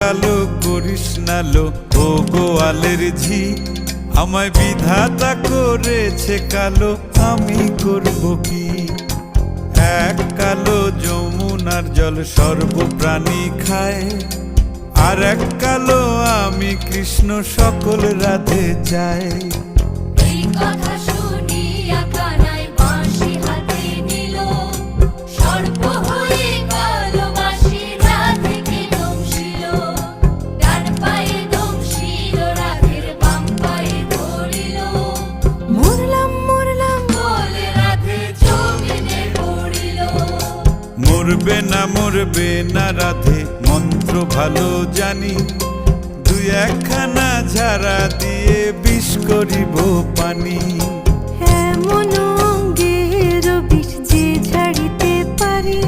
কালো করিস না লো ও গোয়ালের ঝি, আমায় বিধাতা করেছে কালো, আমি করব কি? এক কালো যমুনার জল সর্বপ্রাণী খায়, আর এক কালো আমি কৃষ্ণ সকল রাধে চাই। এই কথা শুনিয়া কানাই বাঁশি হাতে নিল, সর্প হয়ে কালো বাঁশি রাধেকে দংশিল। ডান পায়ে দংশিল, রাধের বাম পায়ে ধরিল। মরলাম মরলাম বলে রাধে জমিনে পড়িল। মরবে না রাধে মন্ত্র ভালো জানি, দুই একখানা ঝাড়া দিয়ে বিষ করিব পানি। এমন অঙ্গের বিষ যে ঝাড়িতে পারে,